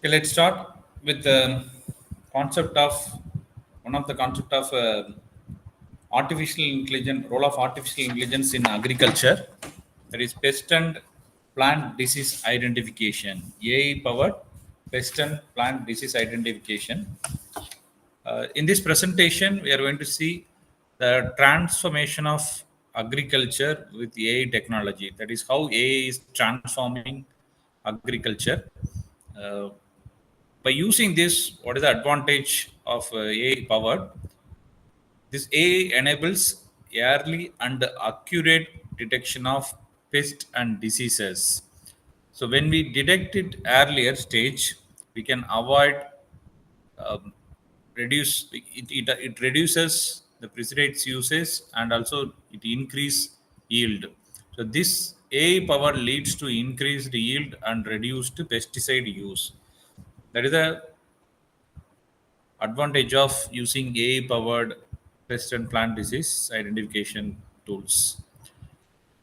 Okay, let's start with the concept of one of the concept of artificial intelligence, role of artificial intelligence in agriculture. That is pest and plant disease identification. AI powered pest and plant disease identification. In this presentation, we are going to see the transformation of agriculture with AI technology. That is how AI is transforming agriculture. Uh, by using this, what is the advantage of AI powered? This AI enables early and accurate detection of pests and diseases. So when we detect it earlier stage, we can avoid um, it reduces the pesticides usage and also it increase yield. So this AI power leads to increased yield and reduced pesticide use. That is the advantage of using AI powered pest and plant disease identification tools.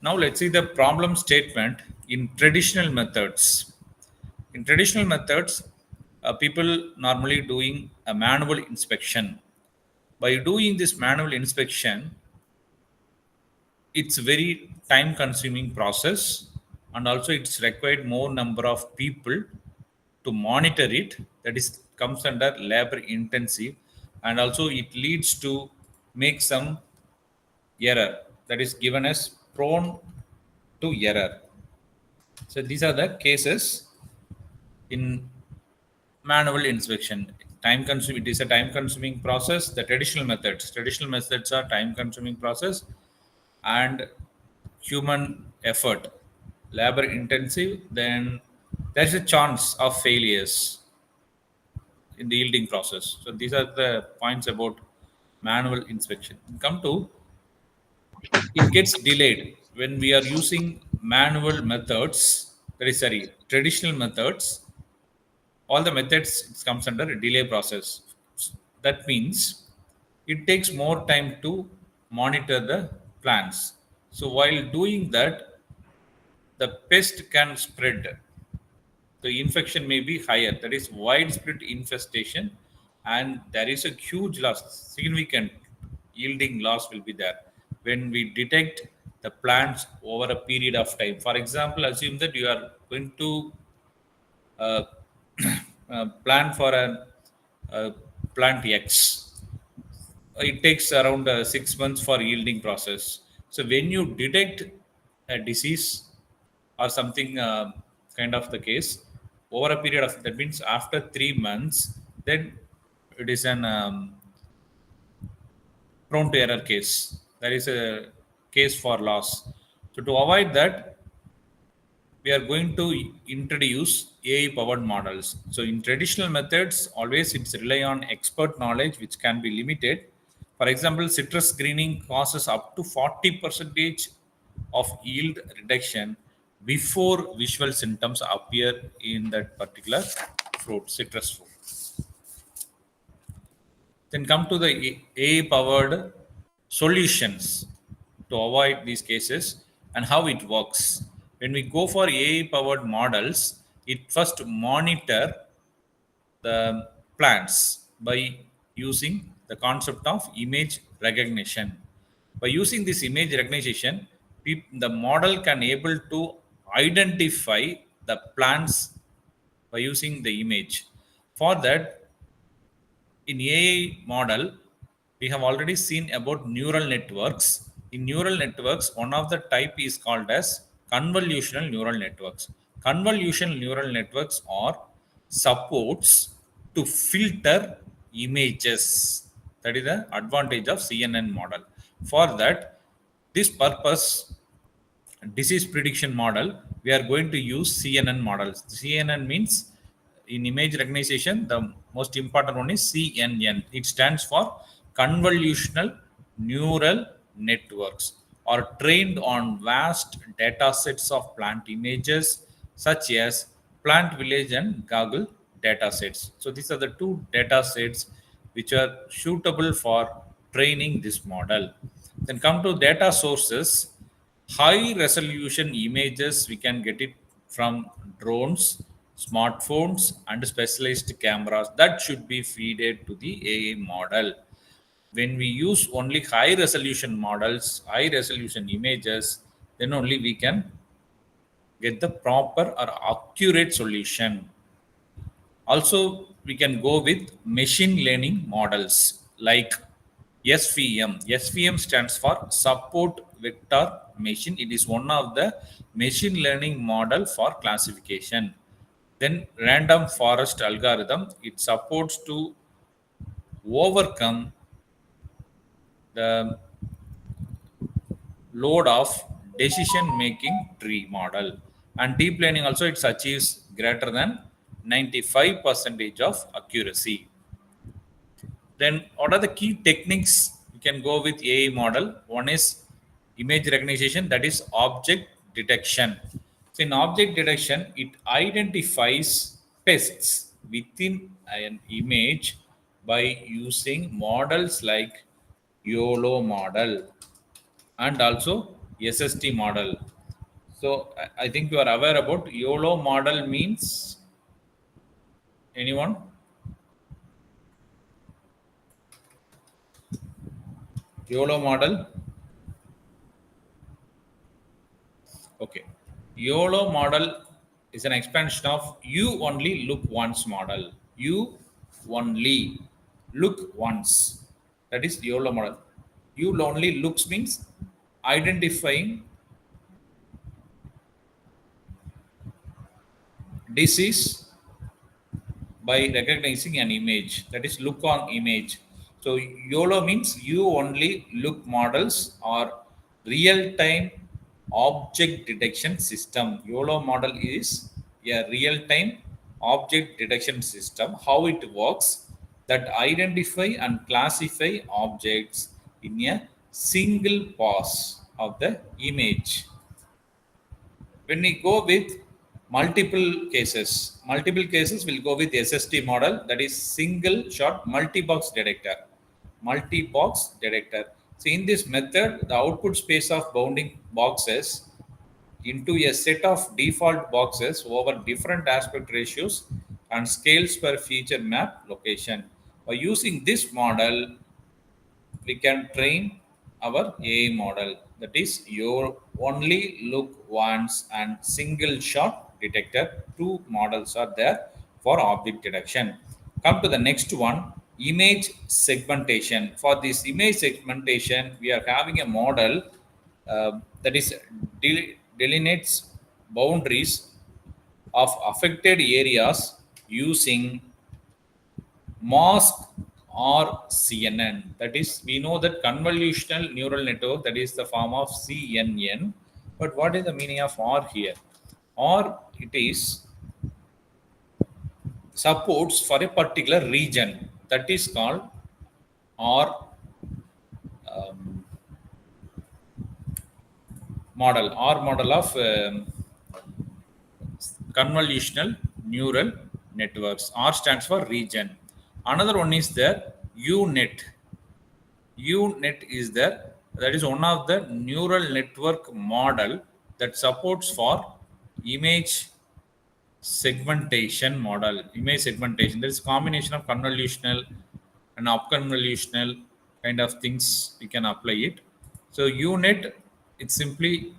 Now let's see the problem statement in traditional methods. In traditional methods, people normally doing a manual inspection. By doing this manual inspection, it's very time consuming process and also it's required more number of people to monitor it, that is comes under labor intensive, and also it leads to make some error, that is given as prone to error. So these are the cases in manual inspection. Time consuming, it is a time consuming process. The traditional methods are time consuming process and human effort, labor intensive, then there's a chance of failures in the yielding process. So these are the points about manual inspection. Come to, it gets delayed when we are using manual methods. That is sorry, traditional methods. All the methods it comes under a delay process. That means it takes more time to monitor the plants. So while doing that, the pest can spread, the infection may be higher, that is widespread infestation, and there is a huge loss, significant yielding loss will be there when we detect the plants over a period of time. For example, assume that you are going to uh, plan for a plant X. It takes around 6 months for yielding process. So when you detect a disease or something kind of the case over a period of, that means after 3 months, then it is an prone to error case. There is a case for loss. So to avoid that, we are going to introduce AI powered models. So in traditional methods, always it's rely on expert knowledge, which can be limited. For example, citrus screening causes up to 40 percentage of yield reduction before visual symptoms appear in that particular fruit, citrus fruit. Then come to the AI powered solutions to avoid these cases and how it works. When we go for AI powered models, it first monitor the plants by using the concept of image recognition. By using this image recognition, the model can able to identify the plants by using the image. For that, in AI model, we have already seen about neural networks. In neural networks, one of the type is called as convolutional neural networks. Convolutional neural networks are supports to filter images. That is the advantage of CNN model. For that, this purpose disease prediction model, we are going to use CNN models. CNN means in image recognition, the most important one is CNN. It stands for convolutional neural networks, are trained on vast data sets of plant images such as plant village and Google data sets. So these are the two data sets which are suitable for training this model. Then come to data sources. High resolution images we can get it from drones, smartphones and specialized cameras that should be fed to the AI model. When we use only high resolution models, high resolution images, then only we can get the proper or accurate solution. Also, we can go with machine learning models like SVM. SVM stands for Support Vector Machine. It is one of the machine learning model for classification. Then random forest algorithm. It supports to overcome the load of decision making tree model. And deep learning also it achieves greater than 95 percentage of accuracy. Then what are the key techniques we can go with AI model? One is image recognition, that is object detection. So in object detection it identifies pests within an image by using models like YOLO model and also SST model. So I think you are aware about YOLO model means anyone? YOLO model. Okay. YOLO model is an expansion of you only look once model. You only look once. That is YOLO model. You only looks means identifying disease by recognizing an image, that is look on image. So YOLO means you only look models or real time object detection system. YOLO model is a real time object detection system. How it works, that identify and classify objects in a single pass of the image. When we go with multiple cases will go with SST model, that is single shot multi-box detector. Multi-box detector. So in this method the output space of bounding boxes into a set of default boxes over different aspect ratios and scales per feature map location. By using this model we can train our AI model. That is, you only look once and single shot detector. Two models are there for object detection. Come to the next one, image segmentation. For this image segmentation, we are having a model that is delineates boundaries of affected areas using mask or CNN. That is, we know that convolutional neural network, that is the form of CNN. But what is the meaning of R here? R, it is supports for a particular region, that is called R um, model. R model of convolutional neural networks. R stands for region. Another one is the UNet. UNet is there. That is one of the neural network model that supports for image segmentation model. Image segmentation. There is combination of convolutional and upconvolutional kind of things we can apply it. So UNet it simply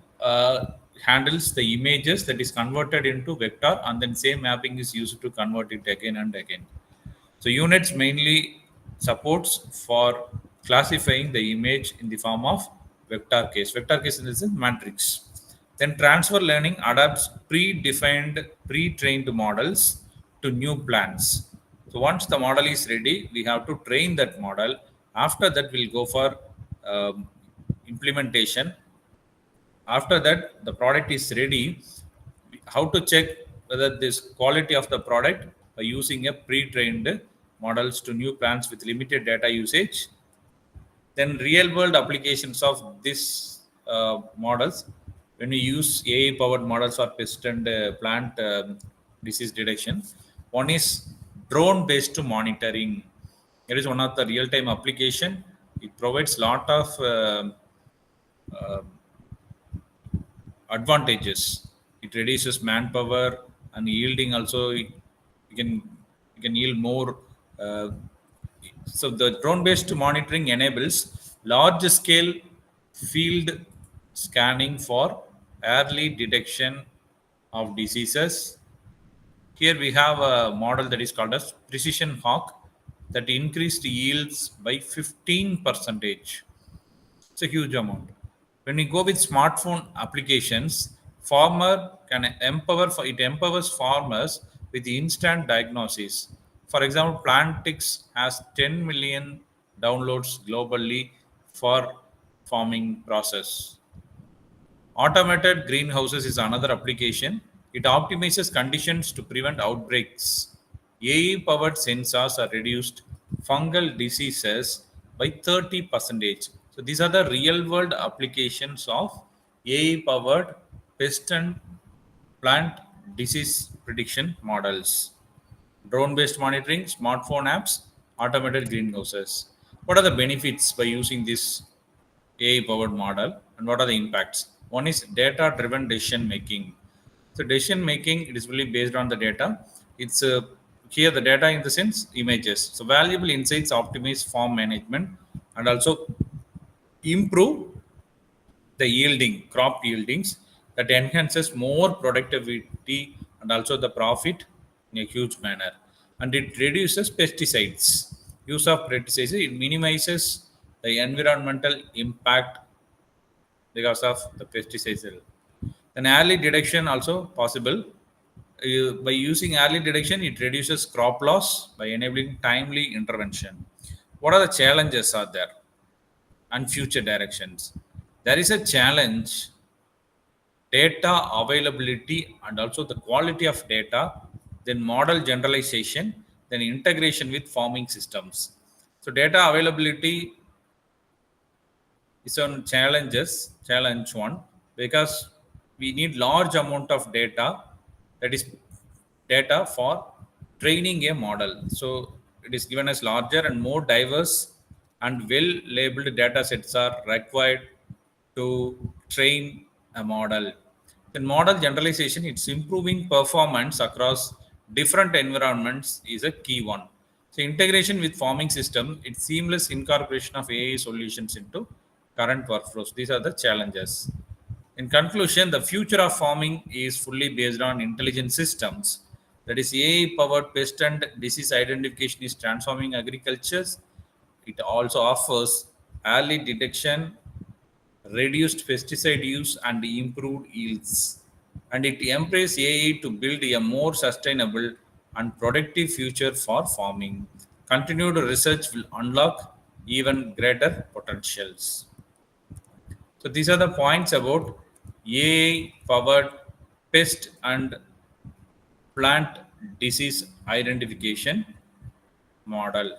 handles the images that is converted into vector and then same mapping is used to convert it again and again. So units mainly supports for classifying the image in the form of vector case. Vector case in this is matrix. Then transfer learning adapts predefined, pre-trained models to new plans. So once the model is ready, we have to train that model. After that, we'll go for implementation. After that the product is ready. How to check whether this quality of the product by using a pre-trained models to new plans with limited data usage. Then real world applications of this models, when we use AI powered models for pest and plant disease detection. One is drone based monitoring. It is one of the real time application. It provides lot of uh, advantages. It reduces manpower, and yielding also you can you can yield more. uh, so the drone based monitoring enables large scale field scanning for early detection of diseases. Here we have a model that is called as precision hawk that increased yields by 15 percentage. It's a huge amount. When we go with smartphone applications, farmer can empower it empowers farmers with instant diagnosis. For example, Plantix has 10 million downloads globally for farming process. Automated greenhouses is another application. It optimizes conditions to prevent outbreaks. AI powered sensors are reduced fungal diseases by 30%. So these are the real world applications of AI powered pest and plant disease prediction models. Drone based monitoring, smartphone apps, automated greenhouses. What are the benefits by using this AI powered model and what are the impacts? One is data driven decision making. So, decision making it is really based on the data. It's here the data in the sense images. So, valuable insights optimize farm management and also improve the yielding crop yieldings that enhances more productivity and also the profit in a huge manner, and it reduces pesticides use of pesticides. It minimizes the environmental impact because of the pesticides. Then early detection also possible. By using early detection it reduces crop loss by enabling timely intervention. What are the challenges are there and future directions? There is a challenge: data availability and also the quality of data, then model generalization, then integration with farming systems. So data availability is on challenge one, because we need large amount of data, that is data for training a model. So it is given as larger and more diverse and well labeled data sets are required to train a model. Then model generalization, it's improving performance across different environments is a key one. So integration with farming system, it's seamless incorporation of AI solutions into current workflows. These are the challenges. In conclusion, the future of farming is fully based on intelligent systems. That is, AI powered pest and disease identification is transforming agriculture. It also offers early detection, reduced pesticide use, and improved yields. And it empowers AI to build a more sustainable and productive future for farming. Continued research will unlock even greater potentials. So these are the points about AI powered pest and plant disease identification model.